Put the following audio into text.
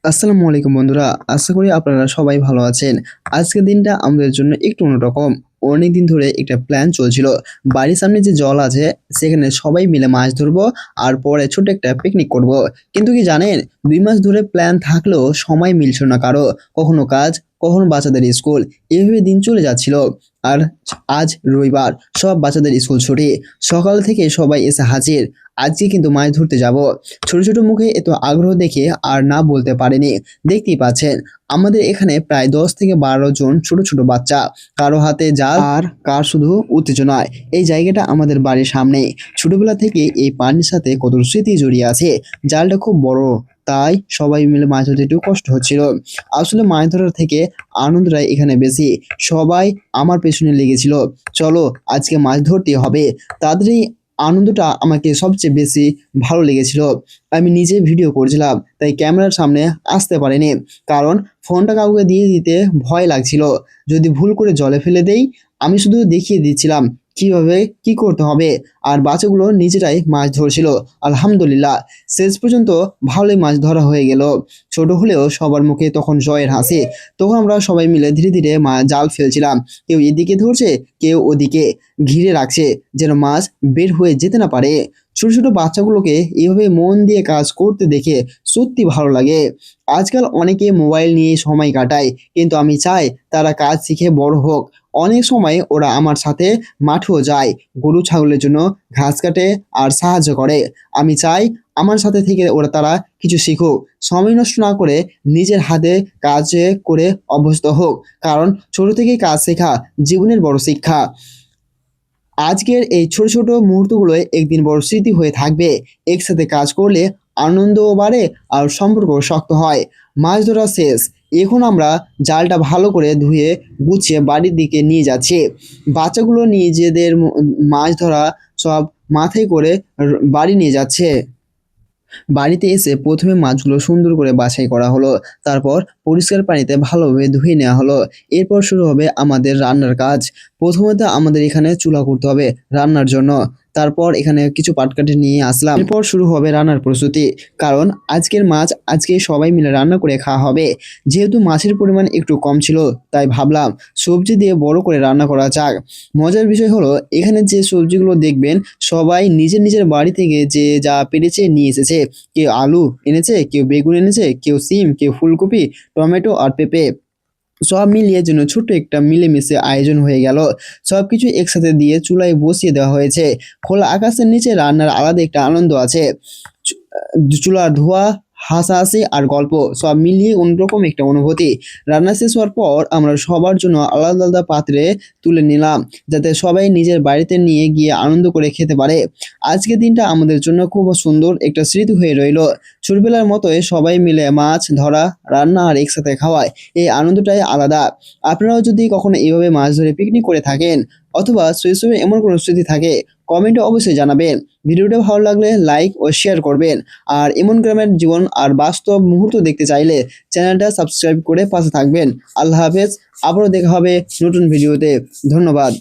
আসসালামু আলাইকুম বন্ধুরা, আশা করি আপনারা সবাই ভালো আছেন। আজকের দিনটা আমাদের জন্য একটু অন্যরকম। অনেকদিন ধরে একটা প্ল্যান চলছিল। বাড়ির সামনে যে জল আছে সেখানে সবাই মিলে মাছ ধরবো আর পরে ছোট্ট একটা পিকনিক করব। কিন্তু কি জানেন, ২ মাস ধরে প্ল্যান থাকলেও সময় মিলছিল না কারো। কখনো কাজ, কখনো বাচ্চাদের স্কুল। এভাবে দিন চলে যাচ্ছিল। আর আজ রবিবার, সব বাচ্চাদের স্কুল ছুটি। সকাল থেকে সবাই এসে হাজির। আজকে কিন্তু মাছ ধরতে যাব। ছোট ছোট মুখে এত আগ্রহ দেখে আর না বলতে পারেনি। দেখতেই পাচ্ছেন, আমাদের এখানে প্রায় ১০ থেকে ১২ জন ছোট ছোট বাচ্চা। কারো হাতে জাল আর কার শুধু উত্তেজনায়। এই জায়গাটা আমাদের বাড়ির সামনে। ছোটবেলা থেকে এই পানির সাথে কত স্মৃতি জড়িয়ে আছে। জালটা খুব বড়, তাই সবাই মিলে মাছ ধরতে একটু কষ্ট হচ্ছিল। আসলে মাছ ধরার থেকে আনন্দটাই এখানে বেশি। সবাই আমার পেছনে লেগেছিল, চলো আজকে মাছ ধরতে হবে। তাদের এই আনন্দটা আমাকে সবচেয়ে বেশি ভালো লেগেছিল। আমি নিজে ভিডিও করছিলাম, তাই ক্যামেরার সামনে আসতে পারিনি। কারণ ফোনটা কাউকে দিয়ে দিতে ভয় লাগছিল, যদি ভুল করে জলে ফেলে দেই। আমি শুধু দেখিয়ে দিচ্ছিলাম কিভাবে কি করতে হবে। আর বাচ্চাগুলো নিজেরাই মাছ ধরছিল। আলহামদুলিল্লাহ, শেষ পর্যন্ত ভালোই মাছ ধরা হয়ে গেল। ছোট হলেও সবার মুখে তখন জয়ের হাসি। তখন আমরা সবাই মিলে ধীরে ধীরে জাল ফেলছিলাম। কেউ এদিকে ধরছে, কেউ ওদিকে ঘিরে রাখছে, যেন মাছ বের হয়ে যেতে না পারে। ছোট ছোট বাচ্চাগুলোকে এইভাবে মন দিয়ে কাজ করতে দেখে সত্যি ভালো লাগে। আজকাল অনেকে মোবাইল নিয়ে সময় কাটায়, কিন্তু আমি চাই তারা কাজ শিখে বড় হোক। অনেক সময় ওরা আমার সাথে মাঠেও যায়, গরু ছাগলের জন্য ঘাস কাটে আর সাহায্য করে। আমি চাই আমার সাথে থেকে তারা কিছু শিখুক, সময় নষ্ট না করে নিজের হাতে কাজে করে অভ্যস্ত হোক। কারণ ছোট থেকেই কাজ শেখা জীবনের বড় শিক্ষা। আজকের এই ছোট ছোট মুহূর্তগুলো একদিন বড় স্মৃতি হয়ে থাকবে। একসাথে কাজ করলে আনন্দও বাড়ে আর সম্পর্ক শক্ত হয়। মাছ ধরা শেষ। এখন আমরা জালটা ভালো করে ধুয়ে গুছিয়ে বাড়ির দিকে নিয়ে যাচ্ছি। বাচ্চাগুলো নিজেদের মাছ ধরা সব মাথায় করে বাড়ি নিয়ে যাচ্ছে। বাড়িতে এসে প্রথমে মাছগুলো সুন্দর করে বাছাই করা হলো। তারপর পরিষ্কার পানিতে ভালোভাবে ধুয়ে নেওয়া হলো। এরপর শুরু হবে আমাদের রান্নার কাজ। প্রথমত আমাদের এখানে চুলা করতে হবে রান্নার জন্য। তারপর এখানে কিছু পাটকাঠি নিয়ে আসলাম। এরপর শুরু হবে রান্নার প্রস্তুতি। কারণ আজকের মাছ আজকে সবাই মিলে রান্না করে খাওয়া হবে। যেহেতু মাছের পরিমাণ একটু কম ছিল, তাই ভাবলাম সবজি দিয়ে বড় করে রান্না করা যাক। মজার বিষয় হলো, এখানে যে সবজিগুলো দেখবেন সবাই নিজের নিজের বাড়ি থেকে যে যা পেরেছে নিয়ে এসেছে। কেউ আলু এনেছে, কেউ বেগুন এনেছে, কেউ সিম, কেউ ফুলকপি, টমেটো আর পেঁপে। সব মিলিয়ে যেন ছোট্ট একটা মিলেমিশে আয়োজন হয়ে গেল। সবকিছু একসাথে দিয়ে চুলায় বসিয়ে দেওয়া হয়েছে। খোলা আকাশের নিচে রান্নার আলাদা একটা আনন্দ আছে। চুলার ধোঁয়া, হাসাহাসি আর গল্প সব মিলিয়ে অন্যরকম একটা অনুভূতি। রান্না শেষ হওয়ার পর আমরা সবার জন্য আলাদা আলাদা পাত্রে তুলে নিলাম, যাতে সবাই নিজের বাড়িতে নিয়ে গিয়ে আনন্দ করে খেতে পারে। আজকের দিনটা আমাদের জন্য খুব সুন্দর একটা স্মৃতি হয়ে রইল। ছোটবেলার মতোই সবাই মিলে মাছ ধরা, রান্না আর একসাথে খাওয়ায় এই আনন্দটাই আলাদা। আপনারাও যদি কখনো এইভাবে মাছ ধরে পিকনিক করে থাকেন, অথবা শৈশবে এমন কোনো স্মৃতি থাকে, কমেন্টে অবশ্যই জানাবেন। ভিডিওটা ভালো লাগলে লাইক ও শেয়ার করবেন। আর এমন গ্রামের জীবন আর বাস্তব মুহূর্ত দেখতে চাইলে চ্যানেলটা সাবস্ক্রাইব করে পাশে থাকবেন। আল্লাহ হাফেজ। আবারও দেখা হবে নতুন ভিডিওতে। ধন্যবাদ।